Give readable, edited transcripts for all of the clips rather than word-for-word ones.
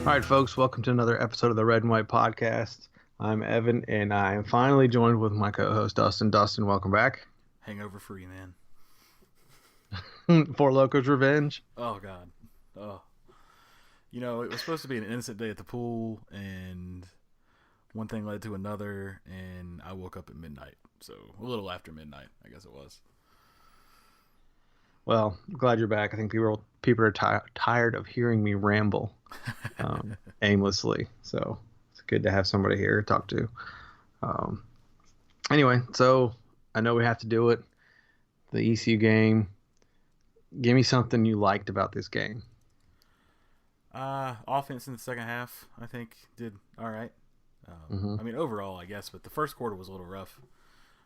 All right, folks, welcome to another episode of the Red and White Podcast. I'm Evan, and I am finally joined with my co-host, Dustin. Dustin, welcome back. Hangover free, man. For Locos Revenge. Oh, God. Oh. You know, it was supposed to be an innocent day at the pool, and one thing led to another, and I woke up at midnight. So, a little after midnight, I guess it was. Well, I'm glad you're back. I think people are tired of hearing me ramble aimlessly. So, it's good to have somebody here to talk to. Anyway, so I know we have to do it. The ECU game. Give me something you liked about this game. Offense in the second half, I think, did all right. I mean, overall, I guess, but the first quarter was a little rough.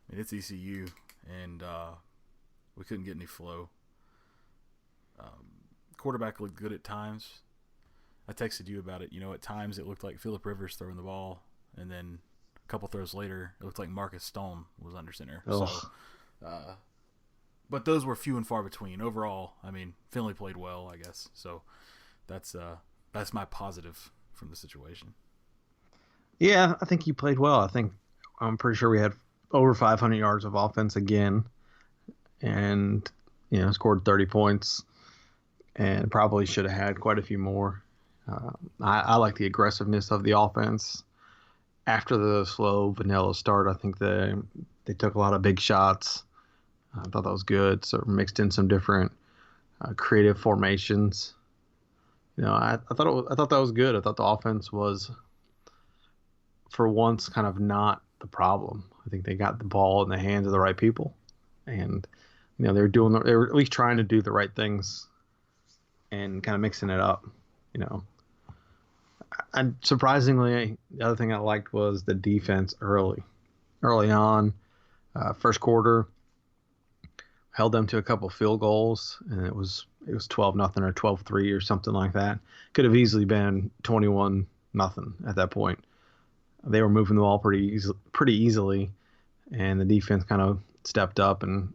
I mean, it's ECU, and we couldn't get any flow. Quarterback looked good at times. I texted you about it. You know, at times it looked like Phillip Rivers throwing the ball, and then a couple throws later, it looked like Marcus Stone was under center. Oh. So, but those were few and far between. Overall, I mean, Finley played well, I guess. So that's my positive from the situation. Yeah, I think he played well. I'm pretty sure we had over 500 yards of offense again, and scored 30 points, and probably should have had quite a few more. I like the aggressiveness of the offense. After the slow vanilla start, I think they took a lot of big shots. I thought that was good. So mixed in some different creative formations. I thought that was good. I thought the offense was, for once, kind of not the problem. I think they got the ball in the hands of the right people, and they were at least trying to do the right things, and kind of mixing it up. And surprisingly, the other thing I liked was the defense early on. First quarter, held them to a couple field goals, and it was 12-0 or 12-3 or something like that. Could have easily been 21-0 at that point. They were moving the ball pretty easily, and the defense kind of stepped up and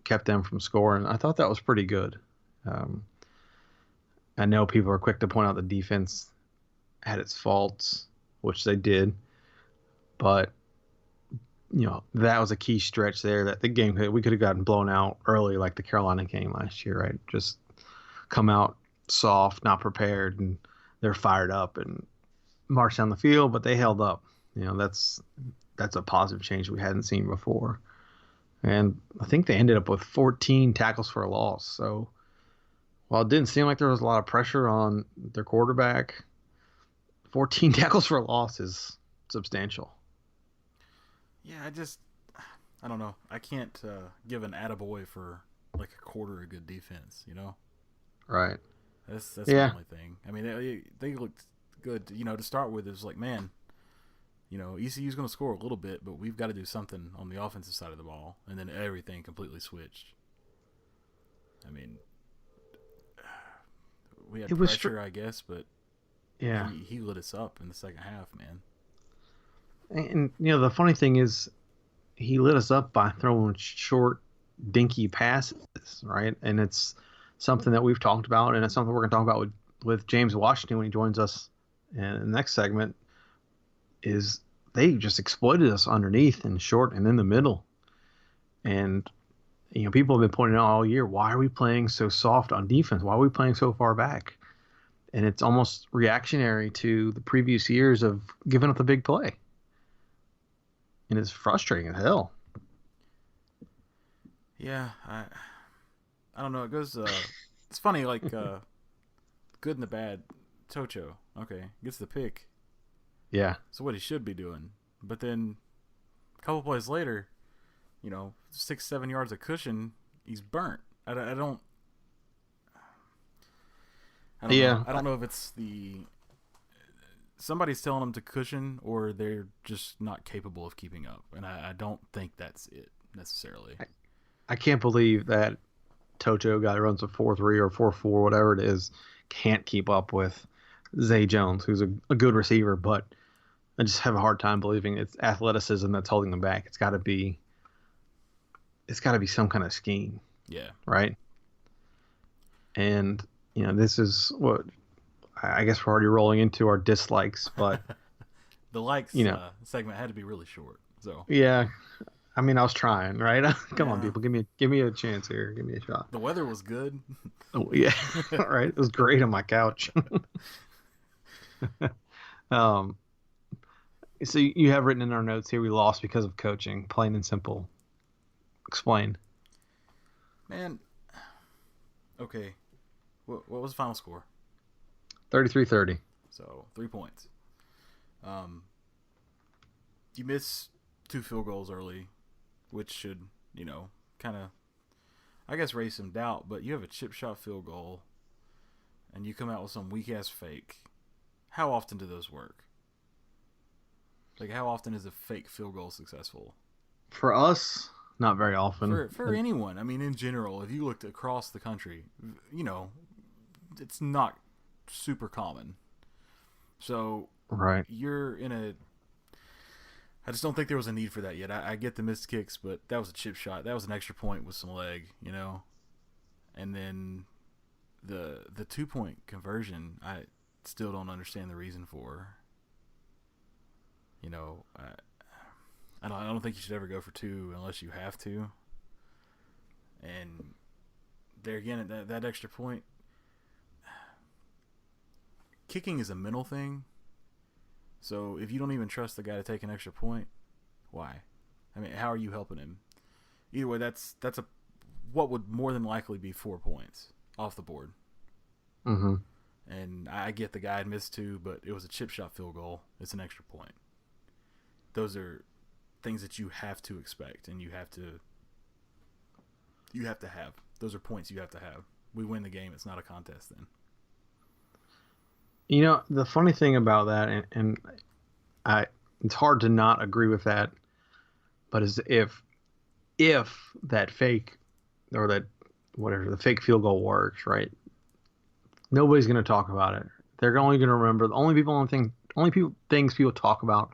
kept them from scoring. I thought that was pretty good. I know people are quick to point out the defense had its faults, which they did, but that was a key stretch there that the game we could have gotten blown out early, like the Carolina game last year, right? Just come out soft, not prepared, and they're fired up and march down the field, but they held up. That's a positive change we hadn't seen before. And I think they ended up with 14 tackles for a loss. So while it didn't seem like there was a lot of pressure on their quarterback, 14 tackles for a loss is substantial. Yeah, I don't know. I can't give an attaboy for like a quarter of good defense, Right. That's the only thing. I mean, they looked good. To start with, it was like, man, ECU's going to score a little bit, but we've got to do something on the offensive side of the ball, and then everything completely switched. I mean, we had pressure, I guess, but yeah, he lit us up in the second half, man. And the funny thing is, he lit us up by throwing short, dinky passes, right? And it's something that we've talked about, and it's something we're going to talk about with James Washington when he joins us in the next segment. Is they just exploited us underneath and short and in the middle, and people have been pointing out all year, why are we playing so soft on defense? Why are we playing so far back? And it's almost reactionary to the previous years of giving up the big play. And it's frustrating as hell. Yeah, I don't know. It goes. It's funny, like good and the bad. Tocho, okay, gets the pick. Yeah. So what he should be doing, but then a couple plays later, 6-7 yards of cushion, he's burnt. I don't know. I don't know if it's somebody's telling them to cushion, or they're just not capable of keeping up. And I don't think that's it necessarily. I can't believe that Tocho guy runs a 4.3 or 4.4, whatever it is, can't keep up with Zay Jones, who's a good receiver. But I just have a hard time believing it's athleticism that's holding him back. It's got to be some kind of scheme. Yeah. Right. And this is what I guess we're already rolling into our dislikes, but The likes you know, segment had to be really short. So yeah. I mean, I was trying, right? Come on, yeah, people, give me a chance here. Give me a shot. the weather was good. Oh, yeah. All right. It was great on my couch. um, so you have written in our notes here we lost because of coaching, plain and simple. Explain. Man, okay. What was the final score? 33-30. So 3 points. Um, you miss 2 field goals early, which should, kind of, I guess, raise some doubt. But you have a chip shot field goal, and you come out with some weak ass fake. How often do those work? Like, how often is a fake field goal successful? For us, not very often. For anyone, I mean, in general, if you looked across the country, it's not super common. So Right. you're in a. I just don't think there was a need for that yet. I get the missed kicks, but that was a chip shot. That was an extra point with some leg, And then the 2 point conversion, I still don't understand the reason for. I don't think you should ever go for 2 unless you have to. And there again, that extra point, kicking is a mental thing. So if you don't even trust the guy to take an extra point, why? I mean, how are you helping him? Either way, that's what would more than likely be 4 points off the board. Mm-hmm. And I get the guy had missed 2, but it was a chip shot field goal. It's an extra point. Those are things that you have to expect, and you have to have. Those are points you have to have. We win the game. It's not a contest then. The funny thing about that, and it's hard to not agree with that, but is if that fake or that whatever the fake field goal works, right? Nobody's going to talk about it. They're only going to remember the only things people talk about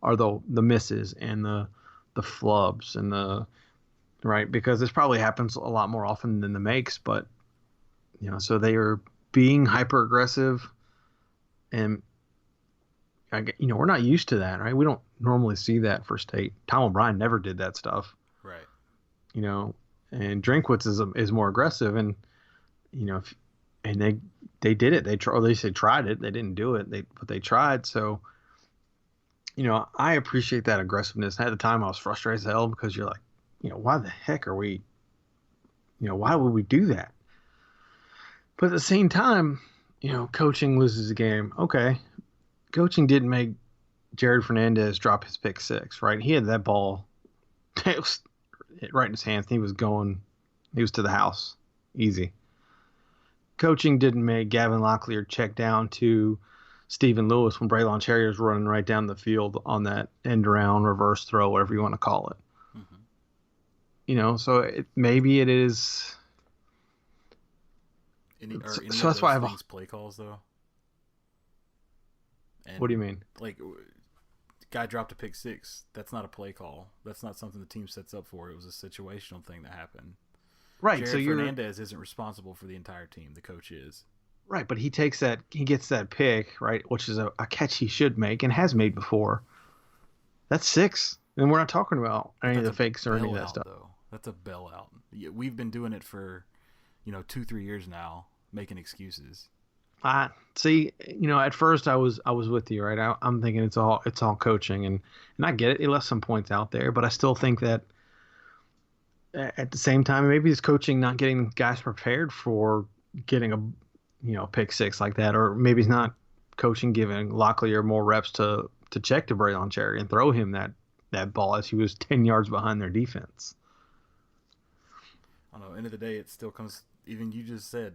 are the misses and the flubs and the right, because this probably happens a lot more often than the makes, but so they are being hyper aggressive, and we're not used to that, right? We don't normally see that for State. Tom O'Brien never did that stuff, right? And Drinkwitz is more aggressive, and they did it. They tried it. They didn't do it. But they tried. So I appreciate that aggressiveness. At the time, I was frustrated as hell because you're like, why the heck are we, why would we do that? But at the same time, coaching loses a game. Okay. Coaching didn't make Jared Fernandez drop his pick 6, right? He had that ball right in his hands. He was to the house. Easy. Coaching didn't make Gavin Locklear check down to Stephen Lewis when Braylon Cherry was running right down the field on that end around, reverse throw, whatever you want to call it. Mm-hmm. So maybe it is. So that's why I have play calls though. And what do you mean? Like, guy dropped a pick 6. That's not a play call. That's not something the team sets up for. It was a situational thing that happened. Right. Jared Fernandez isn't responsible for the entire team. The coach is. Right, but he gets that pick, right, which is a catch he should make and has made before. That's 6, and we're not talking about any of the fakes or any of that stuff. Though. That's a bailout. We've been doing it for, 2-3 years now, making excuses. See, at first I was with you, right? I'm thinking it's all coaching, and I get it. He left some points out there, but I still think that at the same time, maybe it's coaching not getting guys prepared for getting a pick 6 like that, or maybe it's not coaching giving Locklear more reps to check to Braylon Cherry and throw him that ball as he was 10 yards behind their defense. I don't know. End of the day, it still comes. Even you just said,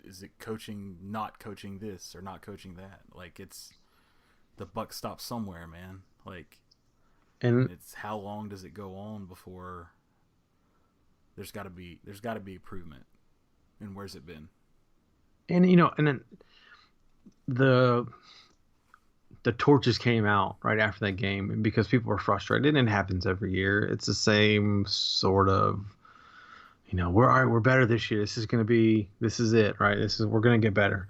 is it coaching not coaching this or not coaching that? Like, it's the buck stops somewhere, man. Like, and it's how long does it go on before there's got to be improvement, and where's it been? And and then the torches came out right after that game because people were frustrated, and it happens every year. It's the same sort of, we're better this year. This is it, right? We're going to get better.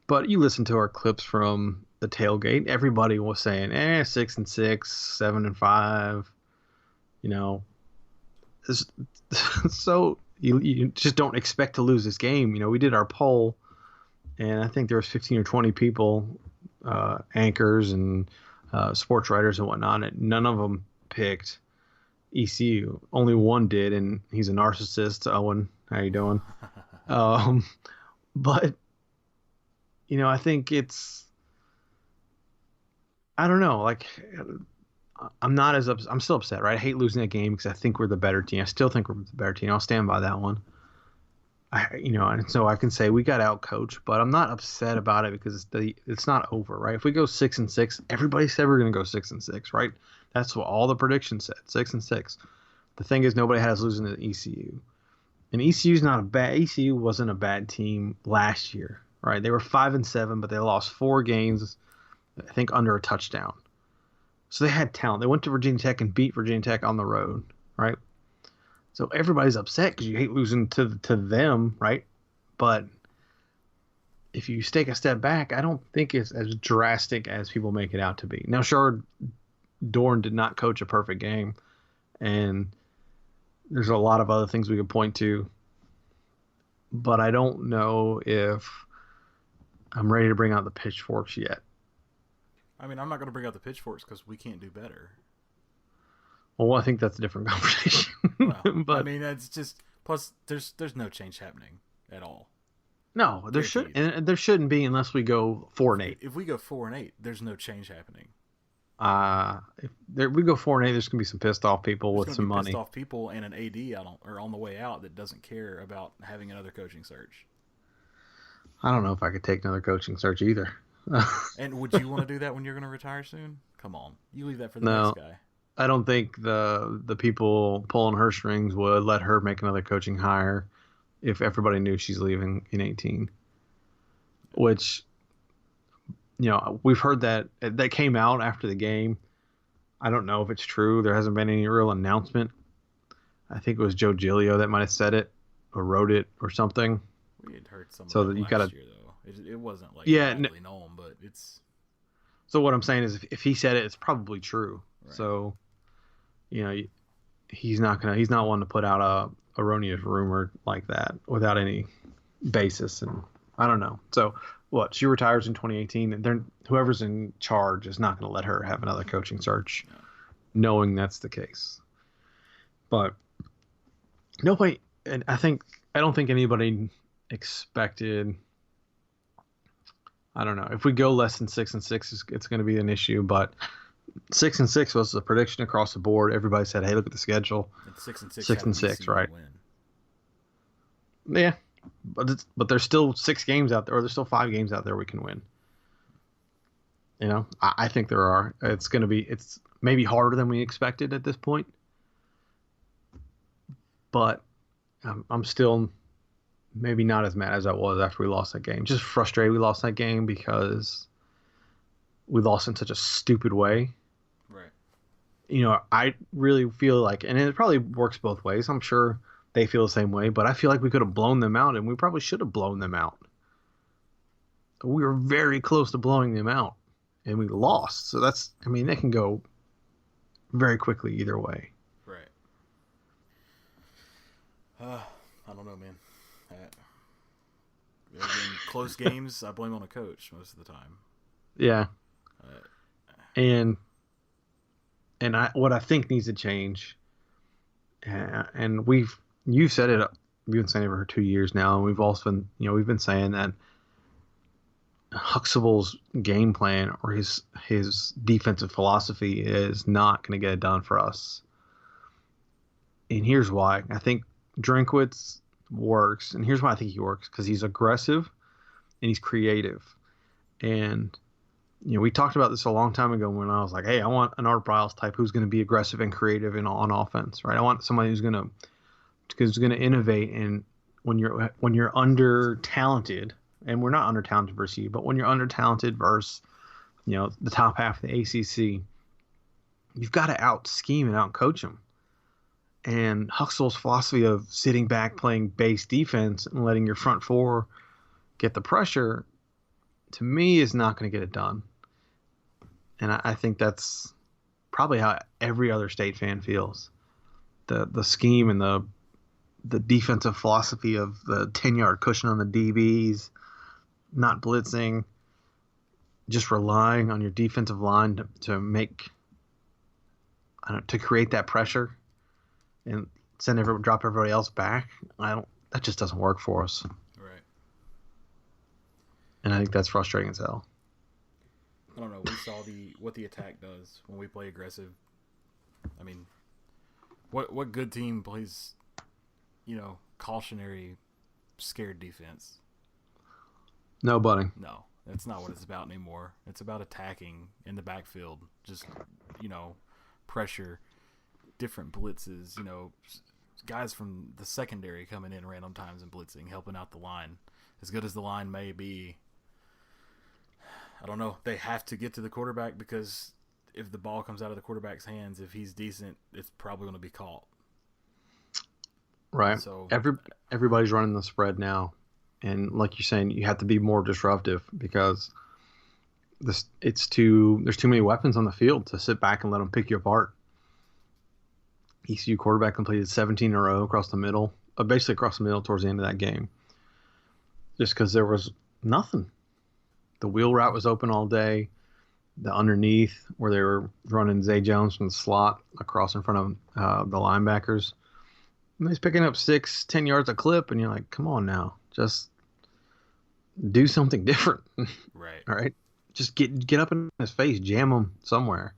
But you listen to our clips from the tailgate. Everybody was saying, 6-6, 7-5. You know, so you just don't expect to lose this game. We did our poll, and I think there was 15 or 20 people, anchors and sports writers and whatnot, and none of them picked ECU. Only one did, and he's a narcissist. Owen, how you doing? But I think I don't know. Like, I'm not as I'm still upset, right? I hate losing that game because I think we're the better team. I still think we're the better team. I'll stand by that one. And so I can say we got out coached, but I'm not upset about it because it's not over, right? If we go 6-6, everybody said we're going to go 6-6, right? That's what all the predictions said, 6-6. The thing is, nobody has losing to ECU, and ECU wasn't a bad team last year, right? They were 5-7, but they lost 4 games, I think, under a touchdown. So they had talent. They went to Virginia Tech and beat Virginia Tech on the road, right? So everybody's upset because you hate losing to them, right? But if you take a step back, I don't think it's as drastic as people make it out to be. Now, sure, Dorn did not coach a perfect game, and there's a lot of other things we could point to, but I don't know if I'm ready to bring out the pitchforks yet. I mean, I'm not going to bring out the pitchforks because we can't do better. Well, I think that's a different conversation. Well, but I mean, it's just plus there's no change happening at all. No, there shouldn't be unless we go 4-8. If we go 4-8, there's no change happening. If we go 4-8, there's gonna be some pissed off people with some money. Pissed off people and an AD on the way out that doesn't care about having another coaching search. I don't know if I could take another coaching search either. And would you want to do that when you're going to retire soon? Come on, you leave that for the next guy. I don't think the people pulling her strings would let her make another coaching hire if everybody knew she's leaving in 18. Which, we've heard that came out after the game. I don't know if it's true. There hasn't been any real announcement. I think it was Joe Giglio that might have said it or wrote it or something. We had heard something so that you last year, though. It wasn't like widely known, but it's. So what I'm saying is, if he said it, it's probably true. Right. So, he's not one to put out a erroneous rumor like that without any basis, and I don't know. So what? She retires in 2018, and then whoever's in charge is not going to let her have another coaching search, knowing that's the case. But nobody, and I don't think anybody expected. I don't know. If we go less than 6-6, it's going to be an issue. But 6-6 was the prediction across the board. Everybody said, "Hey, look at the schedule." 6-6, right? Yeah, but there's still 6 games out there, or there's still 5 games out there we can win. I think there are. It's maybe harder than we expected at this point, but I'm still maybe not as mad as I was after we lost that game. Just frustrated we lost that game because we lost in such a stupid way. Right. I really feel like, and it probably works both ways. I'm sure they feel the same way, but I feel like we could have blown them out, and we probably should have blown them out. We were very close to blowing them out, and we lost. So they can go very quickly either way. Right. I don't know, man. In close games, I blame on a coach most of the time. Yeah. And what I think needs to change, and you've said it, we've been saying it for 2 years now, and we've also been, we've been saying that Huxtable's game plan or his defensive philosophy is not going to get it done for us. And here's why. I think Drinkwitz works, and here's why I think he works, because he's aggressive and he's creative. And we talked about this a long time ago when I was like, hey, I want an Art Briles type who's going to be aggressive and creative on offense, right? I want somebody who's going to innovate. And when you're under talented, and we're not under talented versus you, but when you're under talented versus the top half of the ACC, you've got to out scheme and out coach them. And Huxtable's philosophy of sitting back, playing base defense, and letting your front four get the pressure to me, is not going to get it done. And I think that's probably how every other State fan feels. The scheme and the defensive philosophy of the 10-yard cushion on the DBs, not blitzing, just relying on your defensive line to make, to create that pressure and drop everybody else back. That just doesn't work for us. Right. And I think that's frustrating as hell. I don't know. We saw what the attack does when we play aggressive. I mean, what good team plays, cautionary, scared defense? Nobody. No, that's not what it's about anymore. It's about attacking in the backfield. Just, pressure, different blitzes, guys from the secondary coming in random times and blitzing, helping out the line. As good as the line may be, I don't know. They have to get to the quarterback because if the ball comes out of the quarterback's hands, if he's decent, it's probably going to be caught. Right. So everybody's running the spread now, and like you're saying, you have to be more disruptive because there's too many weapons on the field to sit back and let them pick you apart. ECU quarterback completed 17 in a row across the middle, basically across the middle towards the end of that game, just because there was nothing. The wheel route was open all day. The underneath, where they were running Zay Jones from the slot across in front of the linebackers, and he's picking up 6-10 yards a clip, and you're like, come on now, just do something different. Right. All right, just get up in his face, jam him somewhere.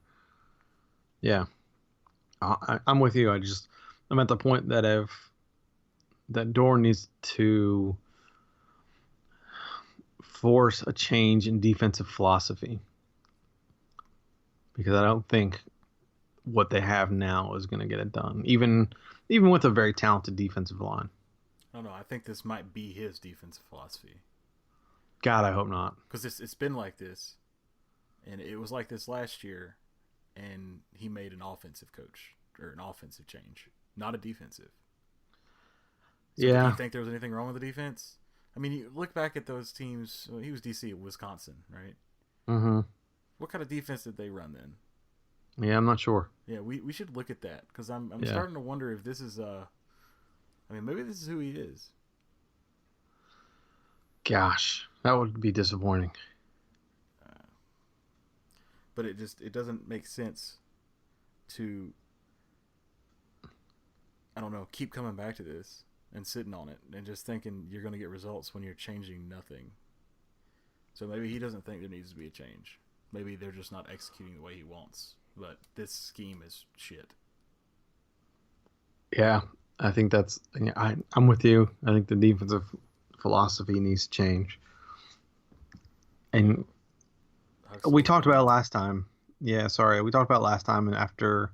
Yeah, I'm with you. I'm at the point that that Dorr needs to force a change in defensive philosophy, because I don't think what they have now is going to get it done, even with a very talented defensive line. I don't know. I think this might be his defensive philosophy. God, I hope not. Because it's been like this, and it was like this last year, and he made an offensive coach or an offensive change, not a defensive. So Yeah. Do you think there was anything wrong with the defense? I mean, you look back at those teams. Well, he was DC at Wisconsin, right? Mm-hmm. What kind of defense did they run then? Yeah, I'm not sure. Yeah, we should look at that because I'm starting to wonder if this is maybe this is who he is. Gosh, that would be disappointing. But it doesn't make sense to, I don't know, keep coming back to this and sitting on it and just thinking you're going to get results when you're changing nothing. So maybe he doesn't think there needs to be a change. Maybe they're just not executing the way he wants. But this scheme is shit. Yeah, I think I'm with you. I think the defensive philosophy needs to change. And we talked about it last time. Yeah, sorry. We talked about it last time, and after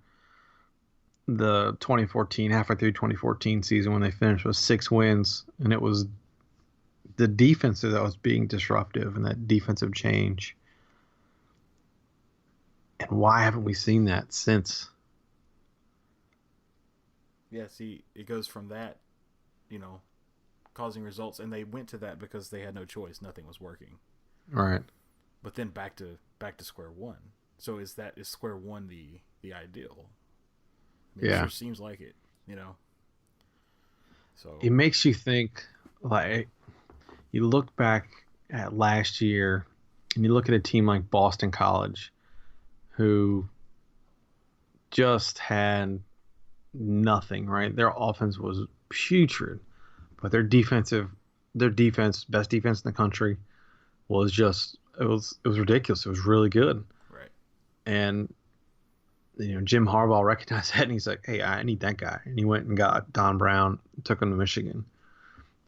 the 2014, halfway through 2014 season when they finished with 6 wins, and it was the defense that was being disruptive and that defensive change. And why haven't we seen that since? Yeah, see, it goes from that, causing results, and they went to that because they had no choice. Nothing was working. Right. But then back to square one. So is square one the ideal? I mean, yeah. It sure seems like it, So it makes you think, like, you look back at last year and you look at a team like Boston College, who just had nothing, right? Their offense was putrid, but their defense, best defense in the country, was just it was ridiculous. It was really good. Right. And Jim Harbaugh recognized that, and he's like, "Hey, I need that guy." And he went and got Don Brown, took him to Michigan.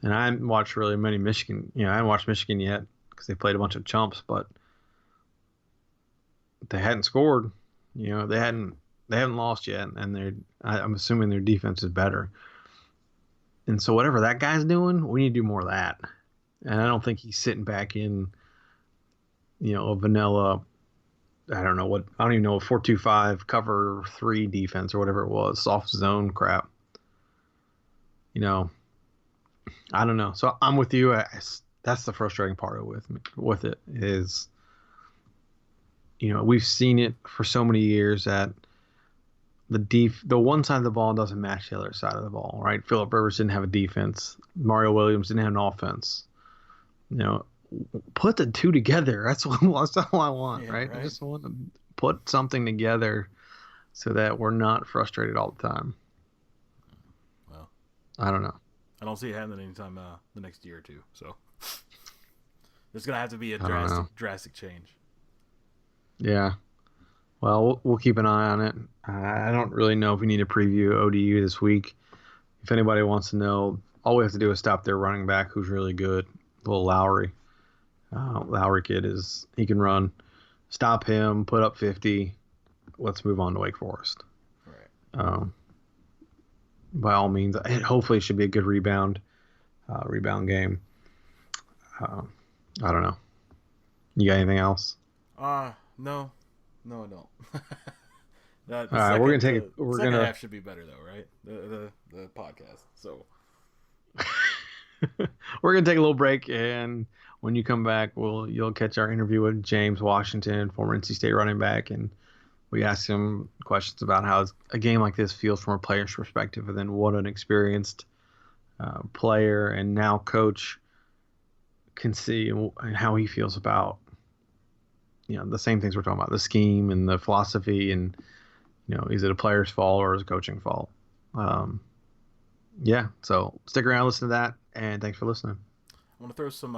And I haven't watched really many Michigan. I haven't watched Michigan yet because they played a bunch of chumps, but they hadn't scored. They hadn't lost yet, and I'm assuming their defense is better. And so whatever that guy's doing, we need to do more of that. And I don't think he's sitting back in, a vanilla, I don't even know, a 4-2-5 cover 3 defense or whatever it was, soft zone crap. I don't know. So I'm with you. that's the frustrating part with it is, we've seen it for so many years that the one side of the ball doesn't match the other side of the ball, right? Phillip Rivers didn't have a defense. Mario Williams didn't have an offense. Put the two together. That's all I want, right? I just want to put something together so that we're not frustrated all the time. Well, I don't know. I don't see it happening anytime the next year or two. So there's gonna have to be a drastic change. Yeah. Well, we'll keep an eye on it. I don't really know if we need to preview ODU this week. If anybody wants to know, all we have to do is stop their running back, who's really good, little Lowry. Lowry kid he can run. Stop him, put up 50. Let's move on to Wake Forest. Right. By all means, hopefully it should be a good rebound game. I don't know. You got anything else? No, I don't. All right, we're gonna half should be better though, right? The podcast. So we're gonna take a little break, and when you come back, you'll catch our interview with James Washington, former NC State running back, and we ask him questions about how a game like this feels from a player's perspective, and then what an experienced player and now coach can see and how he feels about the same things we're talking about, the scheme and the philosophy, and is it a player's fault or is it a coaching fault? So stick around, listen to that, and thanks for listening. I want to throw some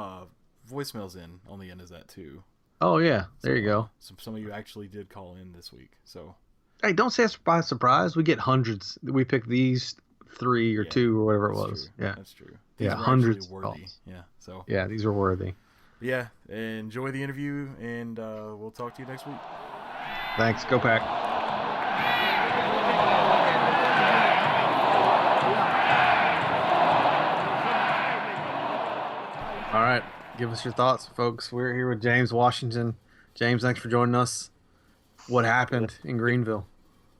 voicemails in on the end of that too. Oh yeah, there you go. Some of you actually did call in this week, so hey, don't say it's by surprise. We get hundreds. We pick these 3 or 2 or whatever it was. True. Yeah, that's true. These hundreds worthy. Yeah, so yeah, these are worthy. Yeah, enjoy the interview, and we'll talk to you next week. Thanks. Go Pack. All right, give us your thoughts, folks. We're here with James Washington. James, thanks for joining us. What happened in Greenville?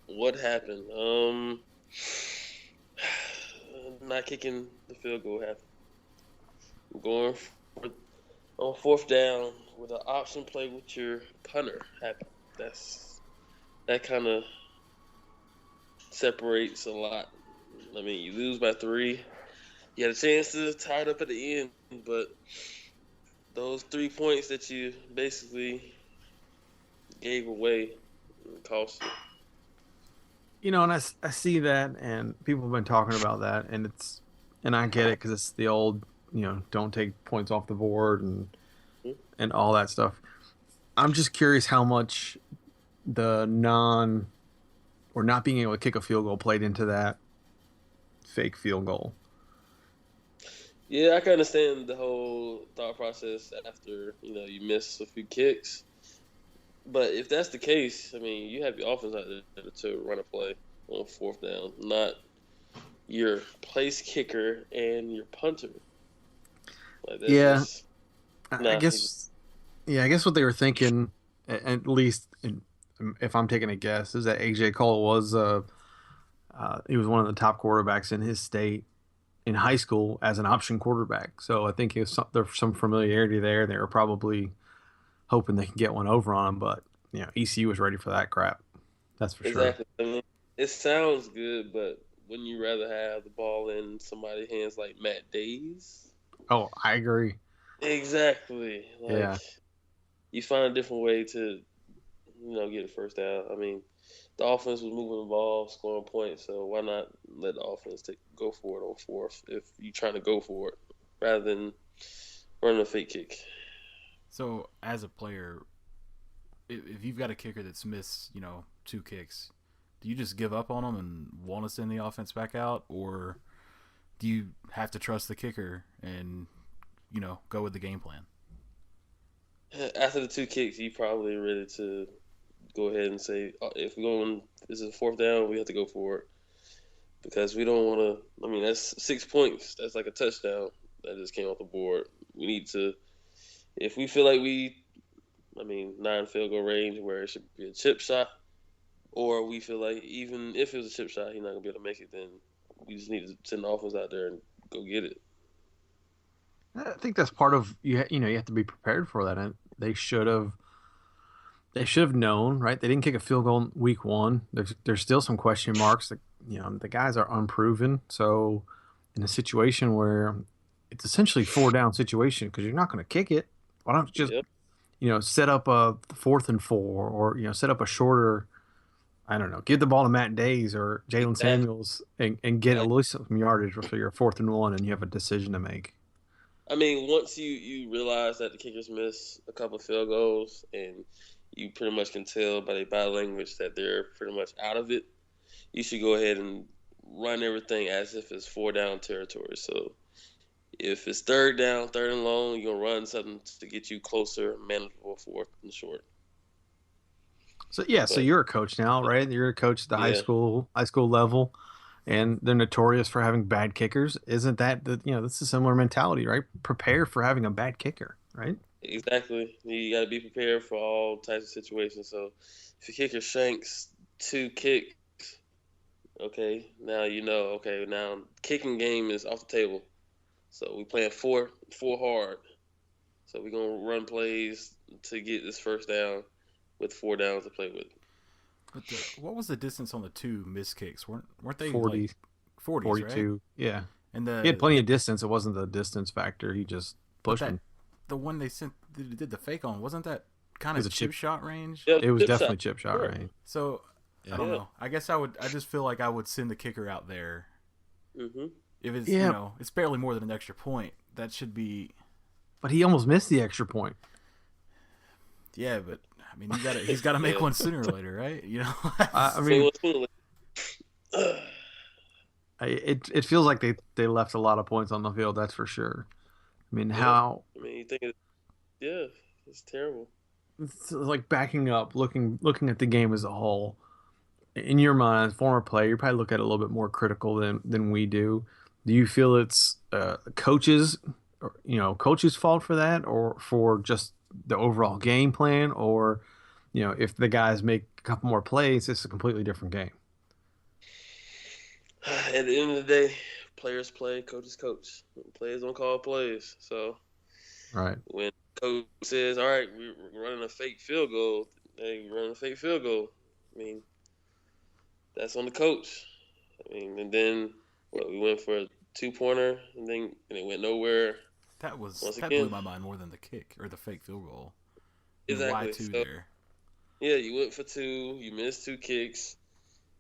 What happened? Not kicking the field goal happened. Going on 4th down with an option play with your punter happened. That kind of separates a lot. I mean, you lose by 3. You had a chance to tie it up at the end, but those 3 points that you basically gave away cost you. And I see that, and people have been talking about that, and I get it because it's the old, don't take points off the board and all that stuff. I'm just curious how much the not being able to kick a field goal played into that fake field goal. Yeah, I can understand the whole thought process after, you miss a few kicks. But if that's the case, I mean, you have your offense out there to run a play on 4th down, not your place kicker and your punter. Yeah. I guess what they were thinking, at least if I'm taking a guess, is that AJ Cole was he was one of the top quarterbacks in his state in high school as an option quarterback. So I think there's some familiarity there. They were probably hoping they can get one over on him, but ECU was ready for that crap. That's for sure. Exactly. I mean, it sounds good, but wouldn't you rather have the ball in somebody's hands like Matt Days? Oh, I agree. Exactly. Yeah. You find a different way to, get a first down. I mean, the offense was moving the ball, scoring points, so why not let the offense go for it on 4th if you're trying to go for it rather than running a fake kick. So, as a player, if you've got a kicker that's missed, 2 kicks, do you just give up on them and want to send the offense back out, or do you have to trust the kicker and, go with the game plan? After the 2 kicks, you probably ready to go ahead and say, if this is 4th down, we have to go for it. Because we don't want to, I mean, that's 6 points. That's like a touchdown that just came off the board. We need to, if we feel like 9 field goal range where it should be a chip shot, or we feel like even if it was a chip shot, he's not going to be able to make it, then we just need to send the offense out there and go get it. I think that's part of you know you have to be prepared for that, and they should have known, right? They didn't kick a field goal in week one. There's still some question marks. That, you know, the guys are unproven. So, in a situation where it's essentially 4 down situation because you're not going to kick it, why don't you just Yep. set up a 4th and 4, or set up a shorter. I don't know, give the ball to Matt Days or Jalen Exactly. Samuels and get at least some yardage for your 4th and 1, and you have a decision to make. I mean, once you realize that the kickers miss a couple field goals, and you pretty much can tell by their body language that they're pretty much out of it, you should go ahead and run everything as if it's 4 down territory. So if it's 3rd down, 3rd and long, you're gonna run something to get you closer, manageable 4th and short. So yeah, so But you're a coach now, right? You're a coach at the high yeah, school high school level, and they're notorious for having bad kickers. Isn't that that's a similar mentality, right? Prepare for having a bad kicker, right? exactly. You got to be prepared for all types of situations. So if your kicker shanks 2 kicks, okay, now you know. Okay, now kicking game is off the table. So we playing four hard. So we're gonna run plays to get this 1st down with 4 downs to play with. But what was the distance on the two missed kicks? Weren't they like 40, 40s, right? 42. Yeah, And he had plenty of distance. It wasn't the distance factor. He just but pushed that him. the one they did the fake on, wasn't that It kind was of a chip chip. shot range? Yeah, It was chip shot. definitely chip shot, Sure. right? So I Yeah. don't Yeah. know. I guess I just feel like I would send the kicker out there Mhm. if it's Yeah, it's barely more than an extra point. That should be but he almost missed the extra point. yeah, but I mean he's got to make Yeah. one sooner or later, right? You know. I So mean, what's cool? it feels like they left a lot of points on the field. That's for sure. I mean, Yeah. how I mean, you think yeah, it's terrible. it's like backing up, looking at the game as a whole. In your mind, as a former player, you probably look at it a little bit more critical than we do. Do you feel it's coaches, coaches' fault for that, or for just the overall game plan, or if the guys make a couple more plays, it's a completely different game. At the end of the day, players play, coaches coach. Players don't call plays. So Right. when coach says, "All right, we're running a fake field goal," hey, you're running a fake field goal. I mean, that's on the coach. I mean, and then we went for a 2-pointer, and it went nowhere. Once That blew again, my mind more than the kick or the fake field goal. I mean, why exactly. two So there? yeah, you went for 2, you missed 2 kicks,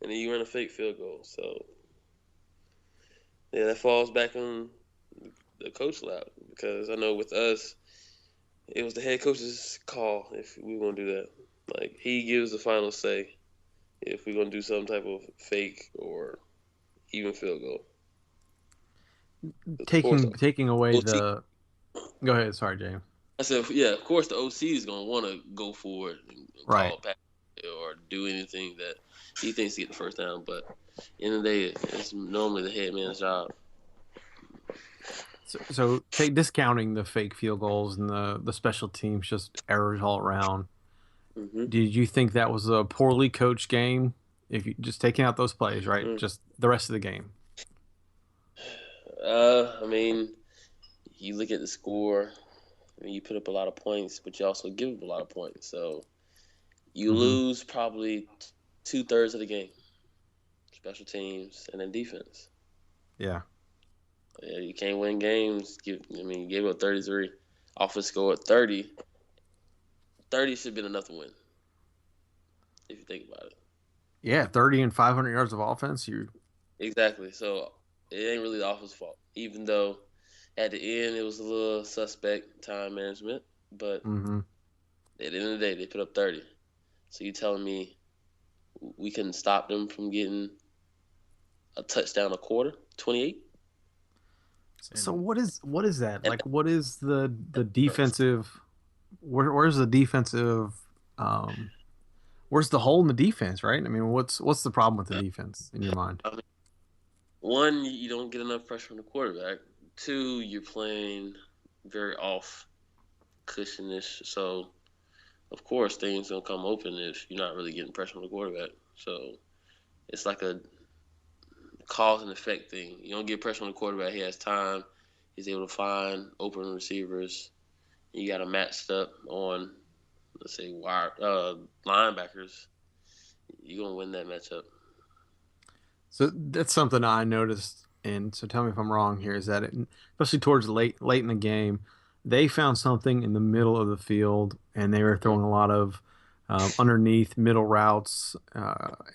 and then you ran a fake field goal. So yeah, that falls back on the coach lap, because I know with us, it was the head coach's call if we want to do that. Like, he gives the final say if we're gonna do some type of fake or even field goal. 'Cause of course, Taking away OC. the. Go ahead. Sorry, James. I said, yeah, of course the OC is gonna want to go for it and Right. call it back or do anything that he thinks to get the 1st down. But at the end of the day, it's normally the head man's job. So take discounting the fake field goals and the special teams, just errors all around. Mm-hmm. Did you think that was a poorly coached game? If you just taking out those plays, right? Just the rest of the game. I mean, you look at the score. I mean, you put up a lot of points, but you also give up a lot of points. So you Mm-hmm. lose probably 2/3 of the game. Special teams and then defense. Yeah. Yeah, you can't win games. You gave up 33. Offense scored 30. 30 should have been enough to win, if you think about it. Yeah, 30 and 500 yards of offense. Exactly. So it ain't really the offense's fault, even though at the end it was a little suspect time management. But Mm-hmm. at the end of the day, they put up 30. So you telling me we couldn't stop them from getting a touchdown a quarter, 28? So what is that? And Like, what is the defensive? Where's the defensive? Um, where's the hole in the defense? Right. I mean, what's the problem with the defense in your mind? I mean, one, you don't get enough pressure on the quarterback. 2, you're playing very off cushionish. So, of course, things going to come open if you're not really getting pressure on the quarterback. So, it's like a cause and effect thing. You don't get pressure on the quarterback. He has time. He's able to find open receivers. You got him matched up on, let's say, linebackers. You're going to win that matchup. So that's something I noticed, and so tell me if I'm wrong here, is that especially towards late in the game, they found something in the middle of the field, and they were throwing a lot of underneath middle routes,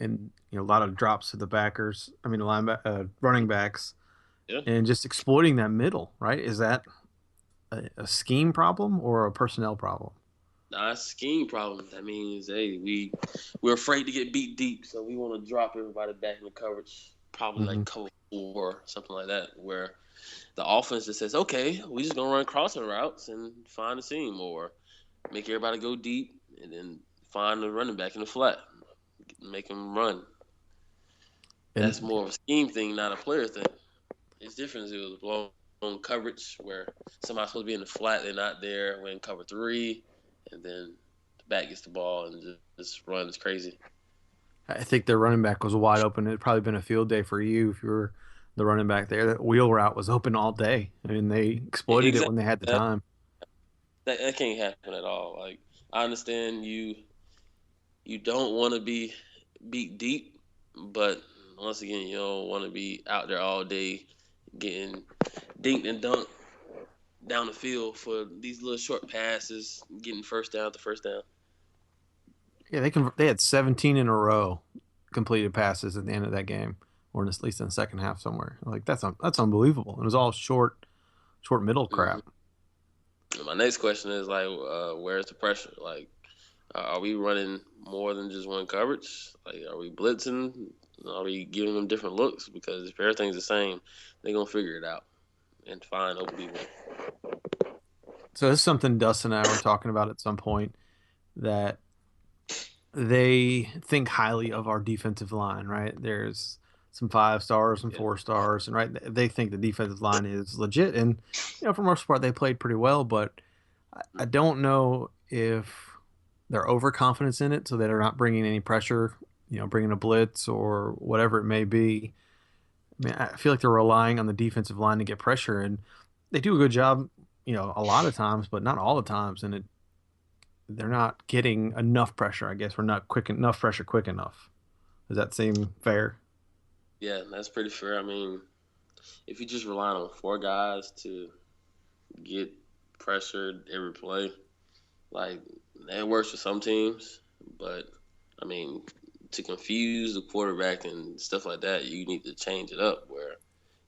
and a lot of drops to the backers. I mean, running backs, Yeah. and just exploiting that middle. Right? Is that a scheme problem or a personnel problem? Nah, it's a scheme problem. That means, hey, we're afraid to get beat deep, so we want to drop everybody back in the coverage, probably like cover 4, something like that, where the offense just says, okay, we just gonna run crossing routes and find a seam, or make everybody go deep and then find the running back in the flat, make them run. And That's more of a scheme thing, not a player thing. It's different. It was blown coverage where somebody's supposed to be in the flat, they're not there. We're in cover 3, and then the back gets the ball and just runs crazy. I think their running back was wide open. It'd probably been a field day for you if you were the running back there. That wheel route was open all day. I mean, they exploited it when they had the time. That can't happen at all. Like, I understand you don't want to be beat deep, but once again, you don't want to be out there all day getting dinked and dunked down the field for these little short passes, getting first down to first down. Yeah, they had 17 in a row completed passes at the end of that game, or at least in the second half somewhere. Like that's unbelievable. It was all short middle crap. Mm-hmm. My next question is like, where's the pressure? Like, are we running more than just one coverage? Like, are we blitzing? Are we giving them different looks? Because if everything's the same, they're gonna figure it out and find open people. So this is something Dustin and I were talking about at some point, that they think highly of our defensive line, right? There's some 5 stars and 4 stars, and right, they think the defensive line is legit, and for the most part they played pretty well, but I don't know if they're overconfident in it, so that they're not bringing any pressure, bringing a blitz or whatever it may be. I mean, I feel like they're relying on the defensive line to get pressure, and they do a good job, a lot of times, but not all the times, and they're not getting enough pressure. I guess we're not quick enough quick enough. Does that seem fair? Yeah, that's pretty fair. I mean, if you just rely on 4 guys to get pressured every play, like, that works for some teams, but I mean, to confuse the quarterback and stuff like that, you need to change it up where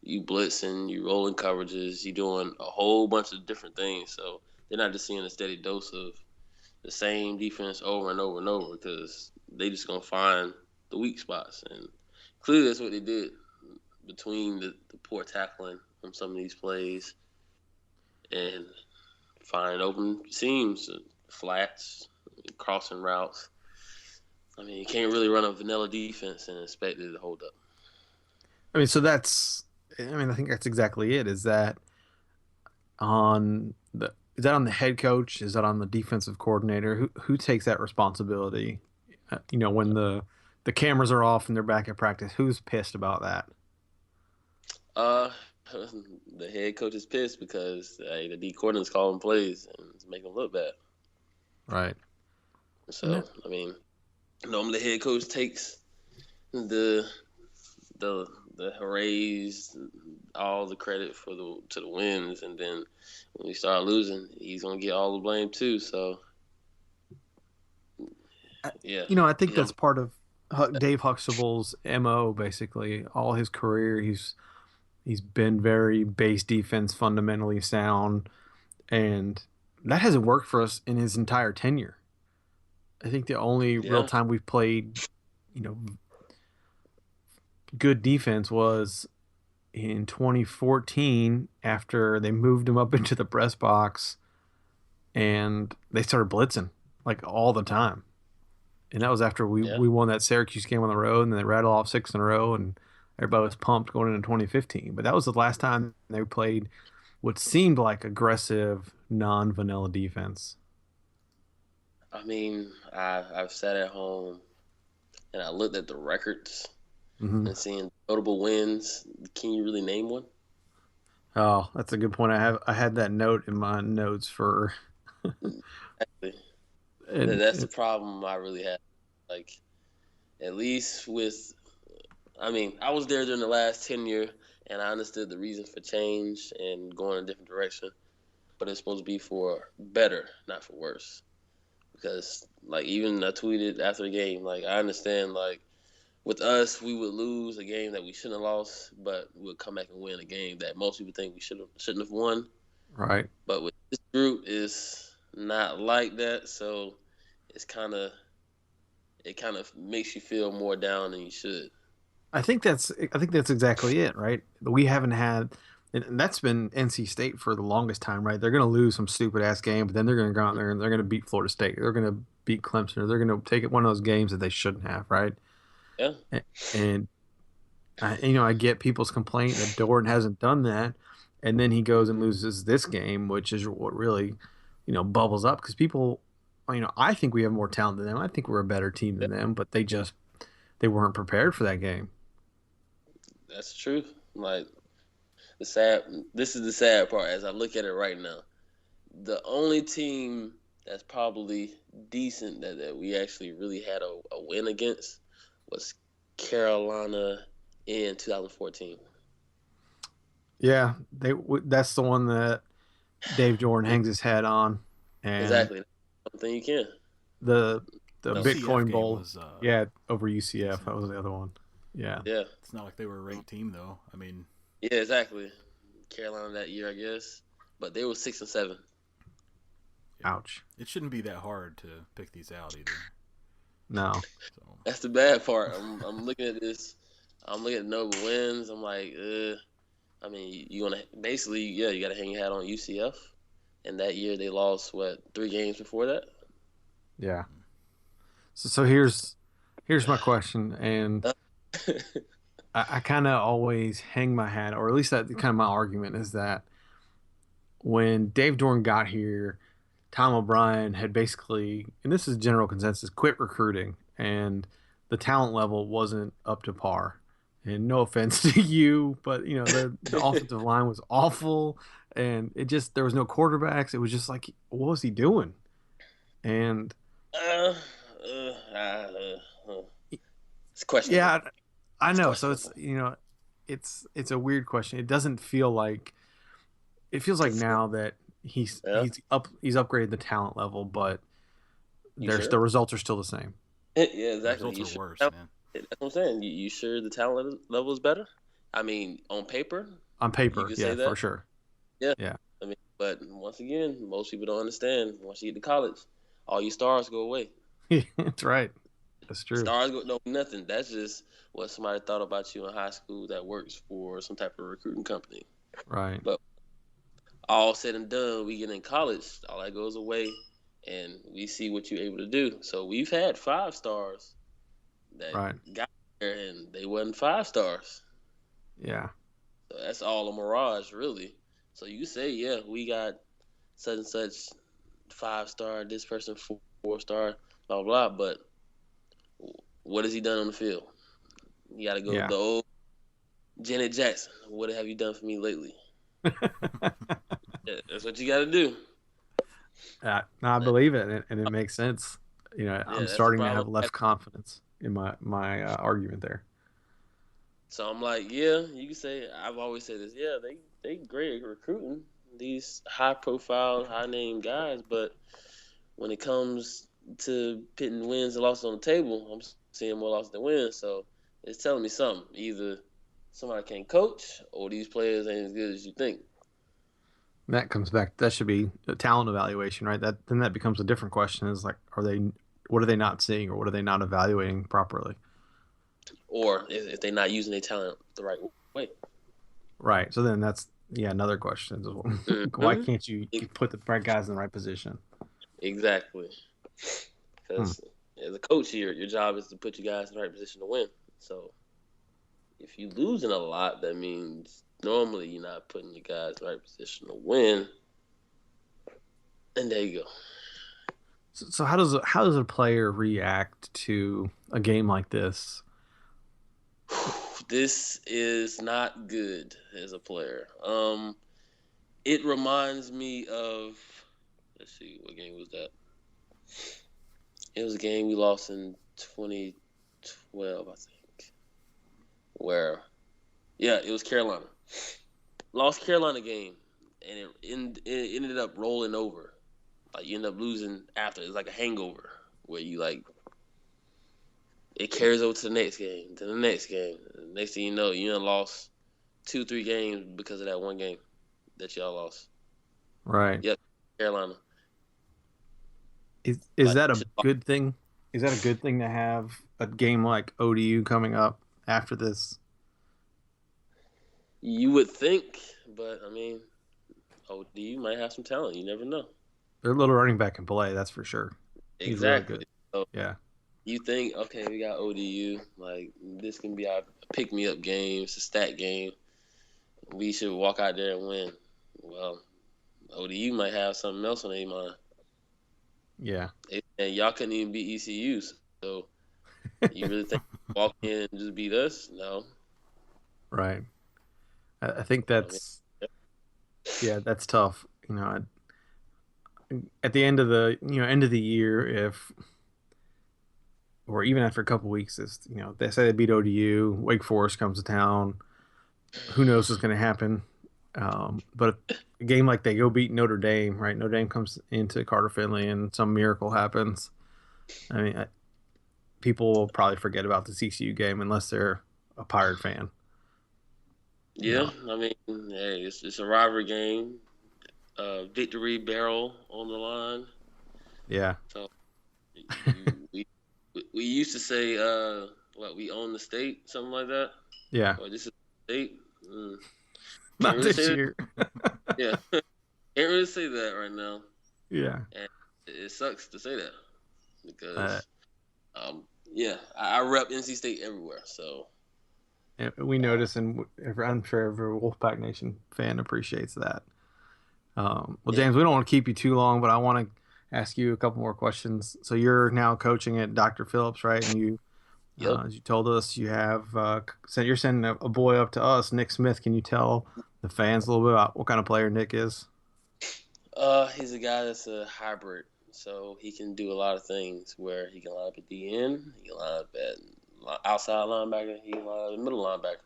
you blitzing, you rolling coverages, you doing a whole bunch of different things. So they're not just seeing a steady dose of the same defense over and over and over, because they just gonna find the weak spots, and clearly that's what they did between the poor tackling on some of these plays and find open seams, flats, crossing routes. I mean, you can't really run a vanilla defense and expect it to hold up. I mean, I think that's exactly it. Is that on the head coach? Is that on the defensive coordinator? Who takes that responsibility? When the cameras are off and they're back at practice, who's pissed about that? The head coach is pissed because the D coordinator's calling plays and it's making them look bad. Right. So, I mean, normally the head coach takes the hoorays, all the credit to the wins, and then when we start losing, he's gonna get all the blame too. So, yeah, I think that's part of Dave Huxtable's MO. Basically, all his career, he's been very base defense, fundamentally sound, and that hasn't worked for us in his entire tenure. I think the only real time we've played, good defense was in 2014 after they moved him up into the press box and they started blitzing like all the time. And that was after we won that Syracuse game on the road, and then they rattled off 6 in a row, and everybody was pumped going into 2015. But that was the last time they played what seemed like aggressive, non-vanilla defense. I mean, I've sat at home and I looked at the records and seeing notable wins. Can you really name one? Oh, that's a good point. I had that note in my notes for Exactly. That's and the problem I really have. Like, at least with, I mean, I was there during the last tenure, and I understood the reason for change and going a different direction. But it's supposed to be for better, not for worse. Because, like, even I tweeted after the game, like, I understand, like, with us, we would lose a game that we shouldn't have lost, but we'll come back and win a game that most people think we shouldn't have won. right. But with this group, is not like that, so it's kind of makes you feel more down than you should. I think that's exactly it, right? We haven't had and that's been NC State for the longest time, right? They're going to lose some stupid ass game, but then they're going to go out there and they're going to beat Florida State. They're going to beat Clemson, or they're going to take it one of those games that they shouldn't have, right? Yeah, And I get people's complaint that Doran hasn't done that, and then he goes and loses this game, which is what really, bubbles up because people, I think we have more talent than them. I think we're a better team than them, but they weren't prepared for that game. that's the truth. Like the sad, this is the sad part. As I look at it right now, the only team that's probably decent that we actually really had a win against was Carolina in 2014. Yeah, that's the one that Dave Jordan hangs his hat on, and Exactly. Something you can. the the No. UCF Bitcoin game Bowl, was yeah, over UCF. decent. That was the other one. Yeah, Yeah. It's not like they were a ranked team though. I mean, Yeah, exactly. Carolina that year, I guess. But they were 6-7. ouch. it shouldn't be that hard to pick these out either. No, So That's the bad part. I'm looking at this. I'm looking at Nova wins. I'm like, I mean, you gonna basically, yeah, you got to hang your hat on UCF. And that year they lost what 3 games before that. yeah. So here's my question, and I kind of always hang my hat, or at least that kind of my argument is that when Dave Dorn got here, Tom O'Brien had basically, and this is general consensus, quit recruiting, and the talent level wasn't up to par. And no offense to you, but the offensive line was awful, and it just there was no quarterbacks. It was just like, what was he doing? And uh, uh, uh, uh, it's questionable. yeah, I It's know. So it's questionable. it's a weird question. It doesn't feel like it feels like now that Yeah, he's upgraded the talent level, but you there's sure? the results are still the same Yeah, the exactly. results You are sure? worse, That's man. what I'm saying. You sure the talent level is better? I mean, on paper, on you paper. could Yeah, say for that. sure. Yeah. Yeah, I mean, but once again, most people don't understand. Once you get to college, all your stars go away. that's right. That's true. Stars go no nothing. That's just what somebody thought about you in high school that works for some type of recruiting company. Right, But all said and done, we get in college, all that goes away, and we see what you're able to do. So we've had 5 stars that right. got there, and they wasn't 5 stars. Yeah, So that's all a mirage, really. So you say, yeah, we got such and such 5 star, this person 4 star, blah blah. But what has he done on the field? You got to go yeah. the old Janet Jackson. What have you done for me lately? Yeah, that's what you got to do. No, I believe it, and it makes sense. I'm Yeah, that's the starting to problem. have less confidence in my argument there. So I'm like, yeah, you can say. I've always said this. Yeah, they great at recruiting these high profile, high name guys, but when it comes to pitting wins and losses on the table, I'm seeing more losses than wins. So it's telling me something. Either somebody can't coach, or these players ain't as good as you think. That comes back. That should be a talent evaluation, right? That becomes a different question. Is like, what are they not seeing, or what are they not evaluating properly? Or if they're not using their talent the right way. Right. So then that's another question. Why Mm-hmm. can't you put the right guys in the right position? Exactly. Hmm. Because as a coach here, your job is to put you guys in the right position to win. So if you're losing a lot, that means normally you're not putting your guys in the right position to win. And there you go. So how does a player react to a game like this? This is not good as a player. It reminds me of, let's see, what game was that? It was a game we lost in 2012, I think. It was Carolina. Lost Carolina game, and it ended up rolling over. Like, you end up losing after. It's like a hangover where you, like, it carries over to the next game, to the next game. Next thing you know, you done lost 2-3 games because of that one game that y'all lost. Right. Yep, Carolina. Is Like, that a good thing? Is that a good thing to have a game like ODU coming up after this? you would think, but I mean, ODU might have some talent. You never know. Their little running back can play, that's for sure. He's really Exactly. good. So Yeah. you think, okay, we got ODU. Like, this can be our pick me up game. It's a stat game. We should walk out there and win. Well, ODU might have something else on their mind. Yeah. And y'all couldn't even beat ECU. So you really think walk in and just beat us? No. Right. I think that's that's tough. At the end of the year, if or even after a couple weeks, is they say they beat ODU, Wake Forest comes to town. Who knows what's going to happen? But a game like they go beat Notre Dame, right? Notre Dame comes into Carter Finley, and some miracle happens. I mean, people will probably forget about the ECU game unless they're a Pirate fan. Yeah, I mean, hey, it's a rivalry game. Victory barrel on the line. Yeah. So we used to say we own the state, something like that. Yeah. Or this is the state. Not really this year. Yeah, can't really say that right now. Yeah. And it sucks to say that because I rep NC State everywhere. So we notice, and I'm sure every Wolfpack Nation fan appreciates that. James, we don't want to keep you too long, but I want to ask you a couple more questions. So you're now coaching at Dr. Phillips, right? And you, as you told us, you have you're sending a boy up to us, Nick Smith. Can you tell the fans a little bit about what kind of player Nick is? He's a guy that's a hybrid, so he can do a lot of things. Where he can line up at the end, he can line up at outside linebacker, he can line up at middle linebacker.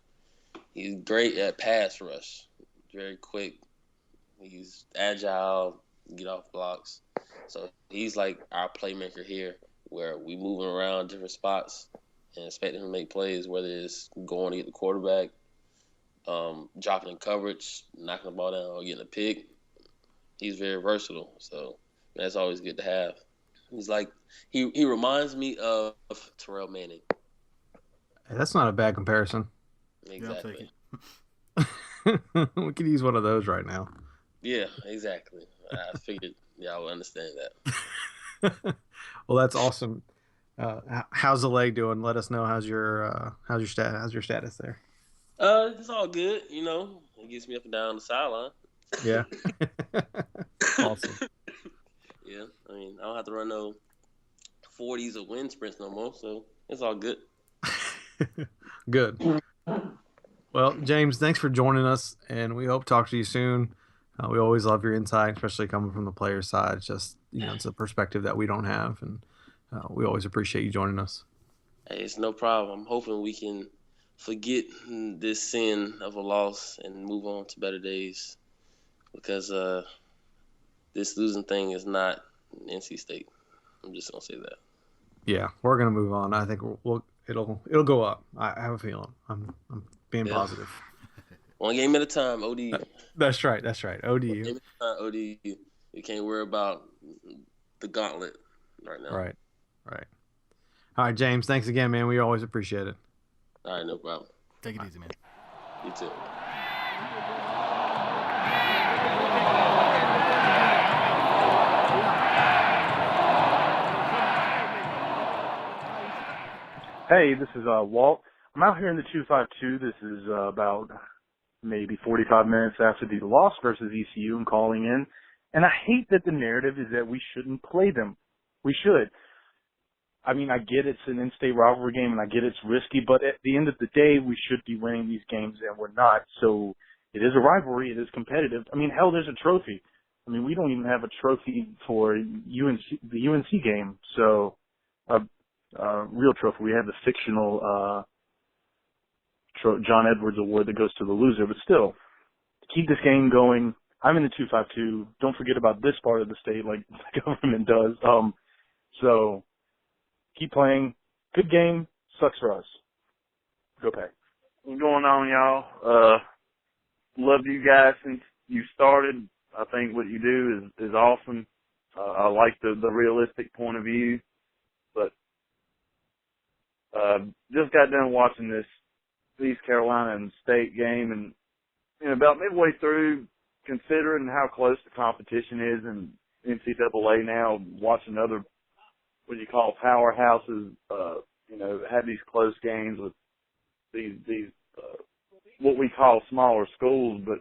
He's great at pass rush, very quick. He's agile, get off blocks. So he's like our playmaker here, where we moving around different spots and expecting him to make plays, whether it's going to get the quarterback, dropping in coverage, knocking the ball down, or getting a pick. He's very versatile, so that's always good to have. He's like he reminds me of Terrell Manning. Hey, that's not a bad comparison. Exactly. Yeah, I'll take it. We could use one of those right now. Yeah, exactly. I figured y'all would understand that. Well, that's awesome. How's the leg doing? Let us know how's your status there. It's all good. It gets me up and down the sideline. Yeah. Awesome. Yeah, I mean, I don't have to run no 40s or wind sprints no more, so it's all good. Good. Well, James, thanks for joining us, and we hope to talk to you soon. We always love your insight, especially coming from the player side. It's just, it's a perspective that we don't have, and we always appreciate you joining us. Hey, it's no problem. I'm hoping we can forget this sin of a loss and move on to better days, because this losing thing is not NC State. I'm just gonna say that. Yeah, we're gonna move on. I think it'll go up. I have a feeling. I'm being positive. One game at a time, ODU. That's right. ODU. One game at a time, ODU. You can't worry about the gauntlet right now. Right. All right, James. Thanks again, man. We always appreciate it. All right, no problem. Take it easy, man. You too. Hey, this is Walt. I'm out here in the 252. This is about maybe 45 minutes after the loss versus ECU and calling in. And I hate that the narrative is that we shouldn't play them. We should. I mean, I get it's an in-state rivalry game and I get it's risky, but at the end of the day, we should be winning these games and we're not. So It is a rivalry. It is competitive. I mean, hell, there's a trophy. I mean, we don't even have a trophy for the UNC game. So, real trophy. We have the fictional John Edwards Award that goes to the loser. But still, keep this game going. I'm in the 252. Don't forget about this part of the state like the government does. So keep playing. Good game. Sucks for us. Go Pack. What's going on, y'all? Loved you guys since you started. I think what you do is awesome. I like the realistic point of view, but just got done watching this East Carolina and State game, and about midway through, considering how close the competition is in NCAA now, watching other what you call powerhouses, have these close games with these what we call smaller schools, but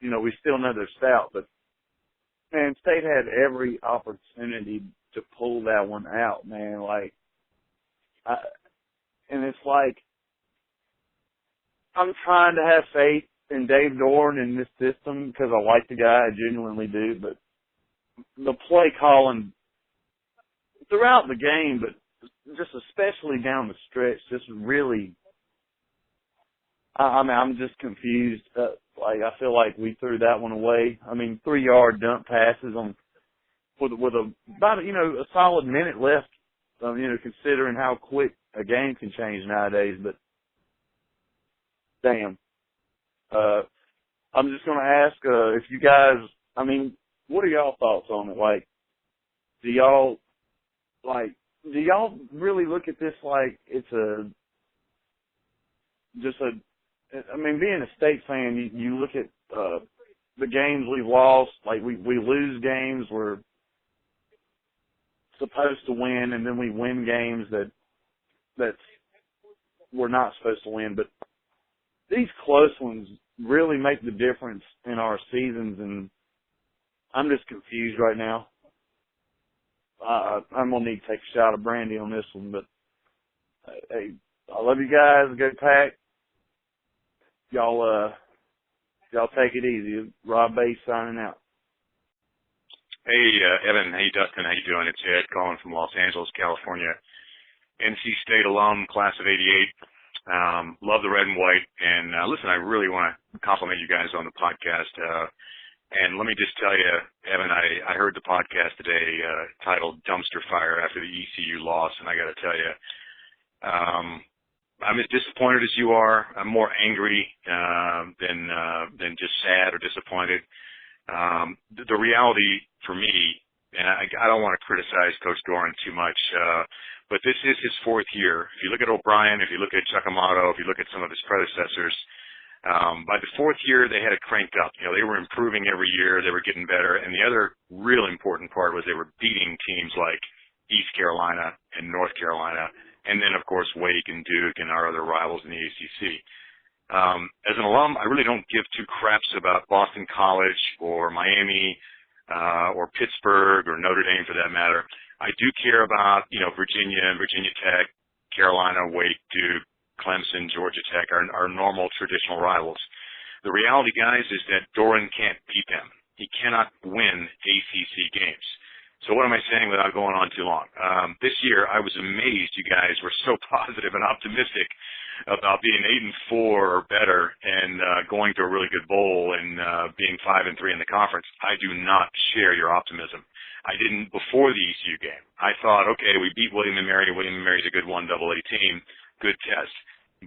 we still know they're stout. But man, State had every opportunity to pull that one out, man. And it's like I'm trying to have faith in Dave Doran in this system because I like the guy, I genuinely do. But the play calling throughout the game, but just especially down the stretch, just really. I'm just confused. I feel like we threw that one away. 3-yard dump passes with about a solid minute left. Considering how quick a game can change nowadays. But damn, I'm just gonna ask if you guys. What are y'all thoughts on it? Do y'all really look at this like it's being a State fan, you look at the games we've lost, we lose games we're supposed to win, and then we win games that we're not supposed to win. But these close ones really make the difference in our seasons, and I'm just confused right now. I'm going to need to take a shot of brandy on this one, but hey, I love you guys. Go Pack. Y'all take it easy. Rob Bass signing out. Hey, Evan. Hey, Dustin. How you doing? It's Ed calling from Los Angeles, California. NC State alum, class of '88. Love the red and white. And listen, I really want to compliment you guys on the podcast. And let me just tell you, Evan, I heard the podcast today titled Dumpster Fire after the ECU loss, and I got to tell you, I'm as disappointed as you are. I'm more angry than just sad or disappointed. The reality for me, and I don't want to criticize Coach Doran too much, but this is his 4th year. If you look at O'Brien, if you look at Chuck Amato, if you look at some of his predecessors, by the 4th year they had it cranked up. They were improving every year. They were getting better. And the other real important part was they were beating teams like East Carolina and North Carolina, and then, of course, Wake and Duke and our other rivals in the ACC. As an alum, I really don't give two craps about Boston College or Miami or Pittsburgh or Notre Dame for that matter. I do care about, Virginia and Virginia Tech, Carolina, Wake, Duke, Clemson, Georgia Tech, our normal traditional rivals. The reality, guys, is that Doran can't beat them. He cannot win ACC games. So what am I saying without going on too long? This year, I was amazed you guys were so positive and optimistic about being 8-4 or better and going to a really good bowl and being 5-3 in the conference. I do not share your optimism. I didn't before the ECU game. I thought, okay, we beat William & Mary. William & Mary's a good 1AA team, good test.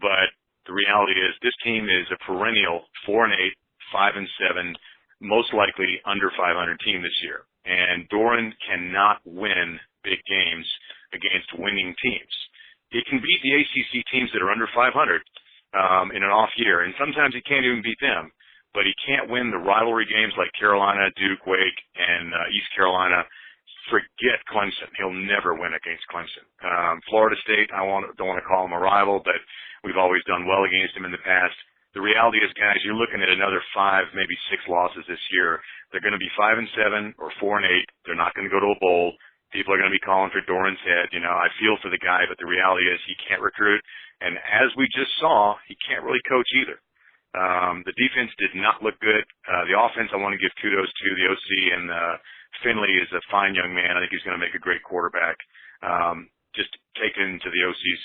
But the reality is this team is a perennial 4-8, 5-7, most likely under 500 team this year. And Doran cannot win big games against winning teams. He can beat the ACC teams that are under 500 in an off year, and sometimes he can't even beat them. But he can't win the rivalry games like Carolina, Duke, Wake, and East Carolina. Forget Clemson. He'll never win against Clemson. Florida State, don't want to call him a rival, but we've always done well against him in the past. The reality is, guys, you're looking at another 5, maybe 6 losses this year. They're going to be 5-7 or 4-8. They're not going to go to a bowl. People are going to be calling for Doran's head. I feel for the guy, but the reality is he can't recruit. And as we just saw, he can't really coach either. The defense did not look good. The offense, I want to give kudos to the OC, and Finley is a fine young man. I think he's going to make a great quarterback. Just taken to the OC's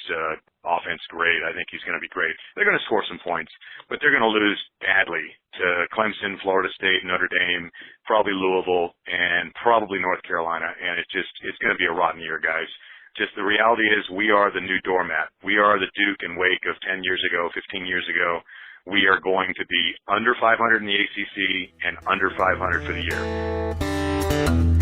offense, great. I think he's going to be great. They're going to score some points, but they're going to lose badly to Clemson, Florida State, Notre Dame, probably Louisville, and probably North Carolina. And it's going to be a rotten year, guys. Just the reality is we are the new doormat. We are the Duke and Wake of 10 years ago, 15 years ago. We are going to be under 500 in the ACC and under 500 for the year.